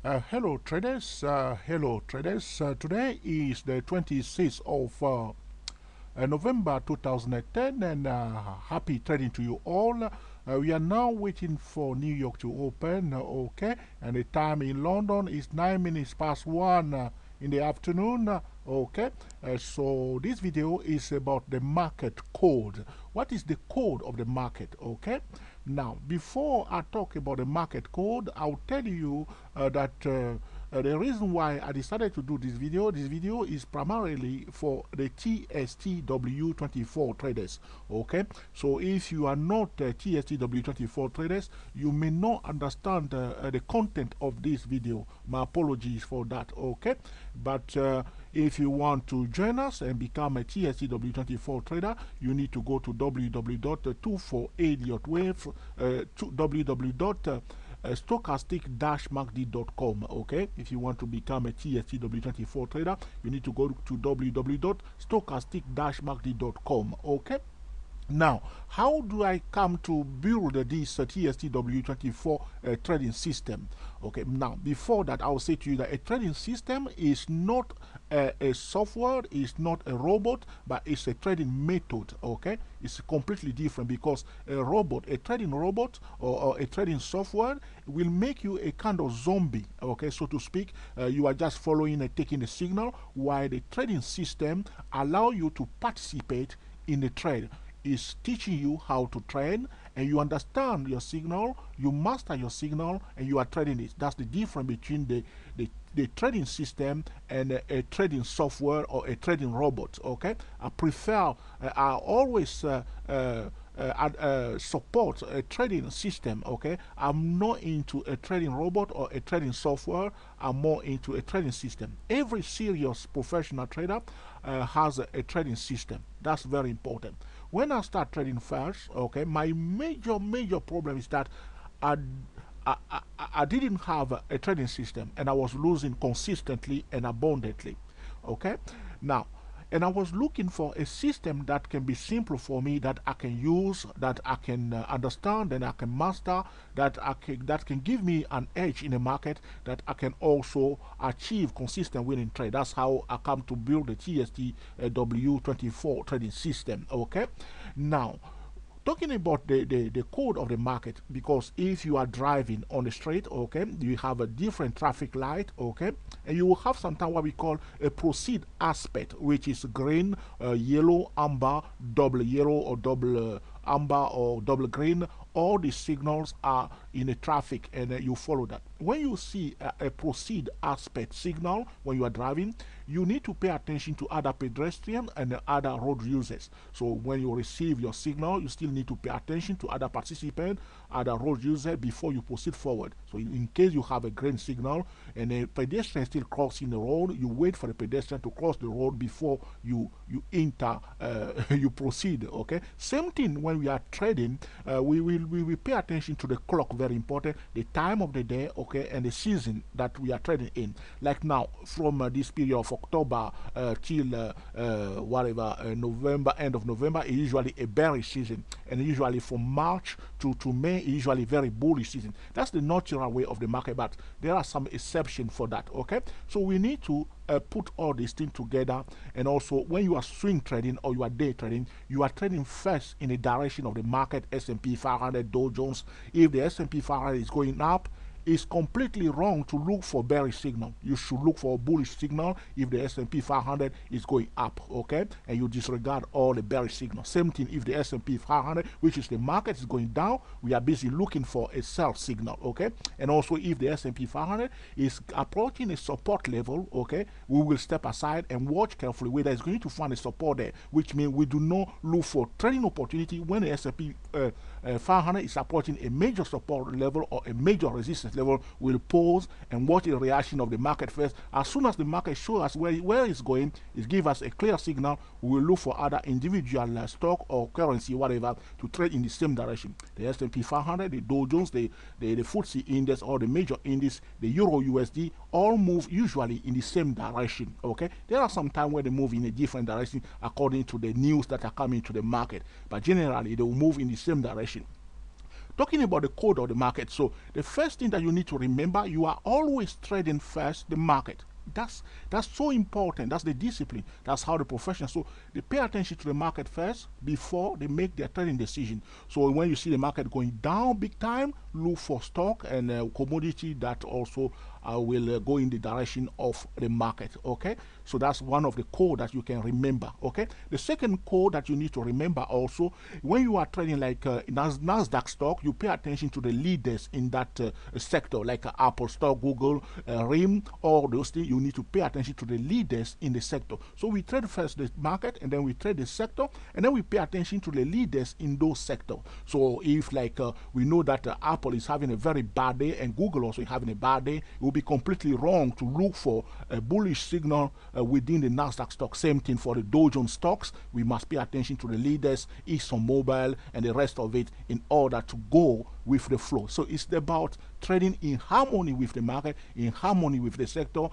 Hello traders, today is the 26th of November 2010 and happy trading to you all. We are now waiting for New York to open, okay, and the time in London is 9 minutes past 1 in the afternoon, okay. So this video is about the market code. What is the code of the market, okay? Now, before I talk about the market code, I'll tell you that the reason why I decided to do this video is primarily for the TSTW24 traders. Okay, so if you are not TSTW24 traders, you may not understand the content of this video. My apologies for that. Okay, but if you want to join us and become a TSTW24 trader, you need to go to www.2480wave, stochastic-markd.com. Okay, if you want to become a TSTW24 trader, you need to go to www.stochastic-markd.com. Okay. Now, how do I come to build this TSTW24 trading system? Okay, now before that, I will say to you that a trading system is not a software, is not a robot, but it's a trading method. Okay, it's completely different because a robot, a trading robot or a trading software will make you a kind of zombie. Okay, so to speak, you are just following and taking the signal, while the trading system allow you to participate in the trade. Is teaching you how to trade, and you understand your signal, you master your signal, and you are trading it. That's the difference between the trading system and a trading software or a trading robot. Okay, I prefer, I always support a trading system. Okay, I'm not into a trading robot or a trading software. I'm more into a trading system. Every serious professional trader has a trading system. That's very important. When I start trading first, okay, my major problem is that I I didn't have a trading system, and I was losing consistently and abundantly. Okay, now, and I was looking for a system that can be simple for me, that I can use, that I can understand, and I can master, that can give me an edge in the market, that I can also achieve consistent winning trade. That's how I come to build the TST W24 trading system. Okay, now, talking about the code of the market, because if you are driving on the street, okay, you have a different traffic light, okay, and you will have sometimes what we call a proceed aspect, which is green, yellow, amber, double yellow, or double amber, or double green. All the signals are in the traffic, and you follow that. When you see a proceed aspect signal when you are driving, you need to pay attention to other pedestrians and other road users. So when you receive your signal, you still need to pay attention to other participants, other road users, before you proceed forward. So in case you have a green signal and a pedestrian still crossing the road, you wait for the pedestrian to cross the road before you enter, you proceed. Okay, same thing when we are trading. We will pay attention to the clock, very important, the time of the day, okay, and the season that we are trading in. Like now, from this period of October till whatever, November, end of November, is usually a bearish season, and usually from March to May is usually very bullish season. That's the natural way of the market, but there are some exceptions for that. Okay, so we need to put all these things together. And also, when you are swing trading or you are day trading, you are trading first in the direction of the market, S&P 500, Dow Jones. If the S&P 500 is going up, it's completely wrong to look for bearish signal. You should look for a bullish signal if the S&P 500 is going up, okay? And you disregard all the bearish signals. Same thing if the S&P 500, which is the market, is going down, we are busy looking for a sell signal, okay? And also, if the S&P 500 is approaching a support level, okay, we will step aside and watch carefully whether it's going to find a support there, which means we do not look for trading opportunity when the S&P 500 is approaching a major support level or a major resistance level. We'll pause and watch the reaction of the market first. As soon as the market shows us where it's going, it gives us a clear signal, we will look for other individual stock or currency, whatever, to trade in the same direction. The S&P 500, the Dow Jones, the FTSE index, or the major index, the Euro USD, all move usually in the same direction. Okay, there are some times where they move in a different direction according to the news that are coming to the market, but generally they will move in the same direction. talking about the code of the market. So the first thing that you need to remember, you are always trading first the market. That's so important. That's the discipline. That's how the profession. So they pay attention to the market first before they make their trading decision. So when you see the market going down big time, look for stock and commodity that also will go in the direction of the market. Okay, so that's one of the code that you can remember. Okay, the second code that you need to remember also, when you are trading like Nasdaq stock, you pay attention to the leaders in that sector, like Apple stock, Google, RIM, all those things. You need to pay attention to the leaders in the sector. So we trade first the market, and then we trade the sector, and then we pay attention to the leaders in those sectors. So if like we know that Apple is having a very bad day and Google also is having a bad day, it will be completely wrong to look for a bullish signal within the Nasdaq stock. Same thing for the Dow Jones stocks. We must pay attention to the leaders, ExxonMobil, and the rest of it in order to go with the flow. So it's about trading in harmony with the market, in harmony with the sector,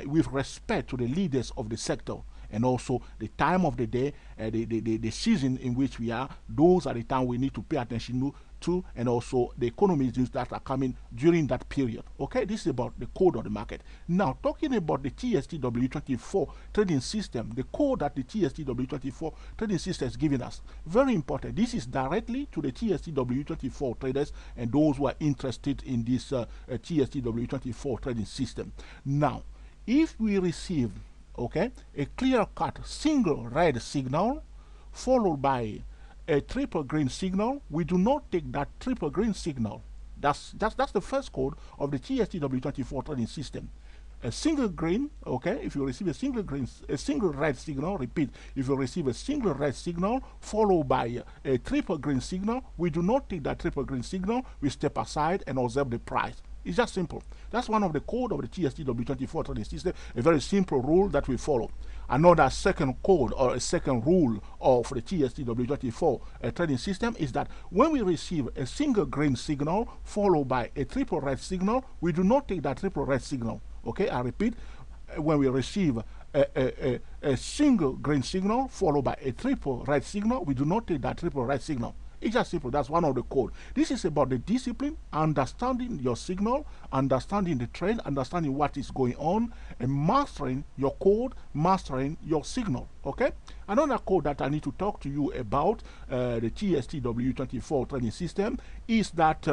with respect to the leaders of the sector, and also the time of the day, the season in which we are. Those are the time we need to pay attention to, and also the economies that are coming during that period. Okay, this is about the code of the market. Now, talking about the TSTW24 trading system, the code that the TSTW24 trading system is giving us, very important. This is directly to the TSTW24 traders and those who are interested in this TSTW24 trading system. Now, if we receive, okay, a clear-cut single red signal followed by a triple green signal, we do not take that triple green signal. That's the first code of the TSTW24 trading system. A single green, okay, if you receive a single red signal, repeat, if you receive a single red signal followed by a triple green signal, we do not take that triple green signal, we step aside and observe the price. It's just simple. That's one of the code of the TSTW24 trading system, a very simple rule that we follow. Another second code or a second rule of the TSTW24 trading system is that when we receive a single green signal followed by a triple red signal, we do not take that triple red signal. Okay, I repeat, when we receive a single green signal followed by a triple red signal, we do not take that triple red signal. It's just simple. That's one of the code. This is about the discipline, understanding your signal, understanding the trend, understanding what is going on, and mastering your code, mastering your signal. Okay? Another code that I need to talk to you about the TSTW24 trading system is that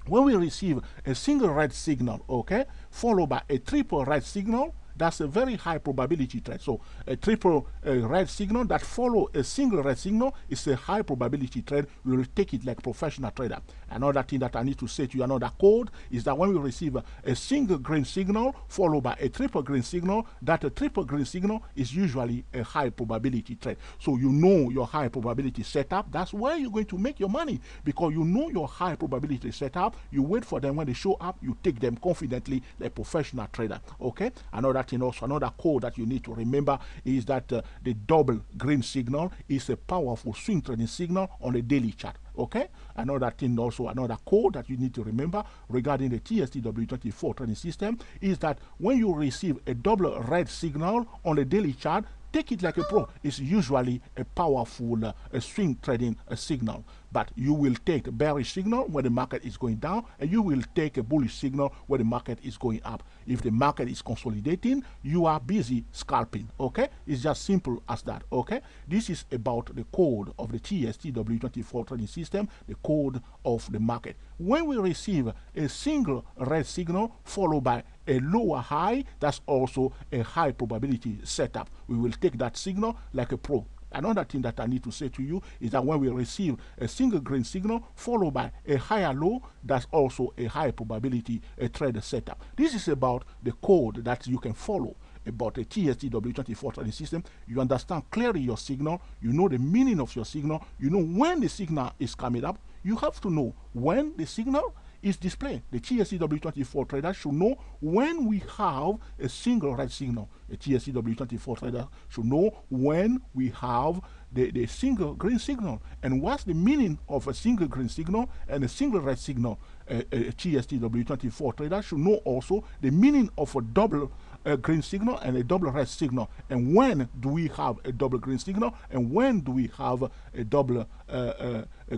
when we receive a single red signal, okay, followed by a triple red signal, that's a very high probability trade. So a triple red signal that follow a single red signal is a high probability trade. We will take it like professional trader. Another thing that I need to say to you, another code, is that when we receive a single green signal followed by a triple green signal, that a triple green signal is usually a high probability trade. So you know your high probability setup. That's where you're going to make your money, because you know your high probability setup. You wait for them. When they show up, you take them confidently like professional trader. Okay? Another thing also, another code that you need to remember is that the double green signal is a powerful swing trading signal on a daily chart. Okay, another thing also, another code that you need to remember regarding the TSTW24 trading system is that when you receive a double red signal on the daily chart, take it like a pro. It's usually a powerful swing trading signal. But you will take a bearish signal when the market is going down, and you will take a bullish signal when the market is going up. If the market is consolidating, you are busy scalping. Okay, it's just simple as that. Okay, this is about the code of the TSTW24 trading system, the code of the market. When we receive a single red signal followed by a lower high, that's also a high probability setup. We will take that signal like a pro. Another thing that I need to say to you is that when we receive a single green signal followed by a higher low, that's also a high probability trade setup. This is about the code that you can follow about a TSTW24 trading system. You understand clearly your signal, you know the meaning of your signal, you know when the signal is coming up. You have to know when the signal is displayed. The TSTW24 trader should know when we have a single red signal. A TSTW24 trader should know when we have the single green signal. And what's the meaning of a single green signal and a single red signal? A TSTW24 trader should know also the meaning of a double green signal and a double red signal. And when do we have a double green signal, and when do we have a double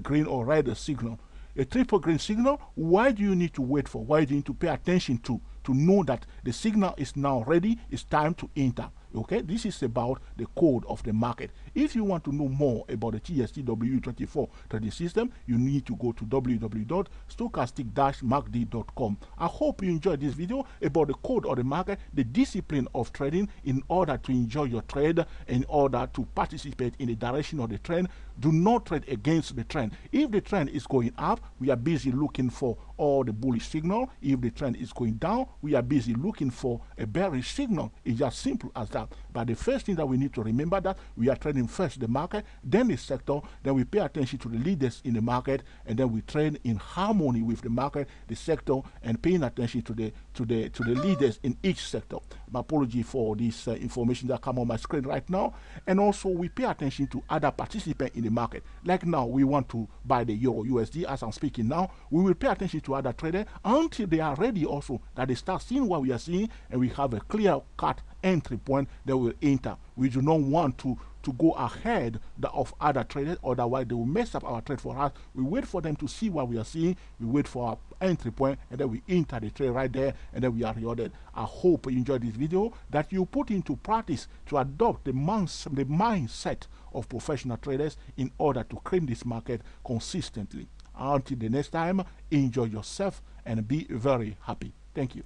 green or red signal? a triple green signal, why do you need to wait for? Why do you need to pay attention to know that the signal is now ready, it's time to enter? Okay, this is about the code of the market. If you want to know more about the TSTW24 trading system, you need to go to www.stochastic-markd.com. I hope you enjoyed this video about the code of the market, the discipline of trading in order to enjoy your trade, in order to participate in the direction of the trend. Do not trade against the trend. If the trend is going up, we are busy looking for all the bullish signal. If the trend is going down, we are busy looking for a bearish signal. It's just simple as that. But the first thing that we need to remember that we are trading first the market, then the sector, then we pay attention to the leaders in the market, and then we trade in harmony with the market, the sector, and paying attention to the leaders in each sector. My apology for this information that come on my screen right now. And also we pay attention to other participants in the market. Like now, we want to buy the Euro USD as I'm speaking now. We will pay attention to other traders until they are ready also, that they start seeing what we are seeing, and we have a clear-cut entry point that will enter. We do not want to go ahead of other traders, otherwise they will mess up our trade for us. We wait for them to see what we are seeing, we wait for our entry point, and then we enter the trade right there, and then we are rewarded. I hope you enjoyed this video, that you put into practice to adopt the mindset of professional traders in order to claim this market consistently. Until the next time, enjoy yourself and be very happy. Thank you.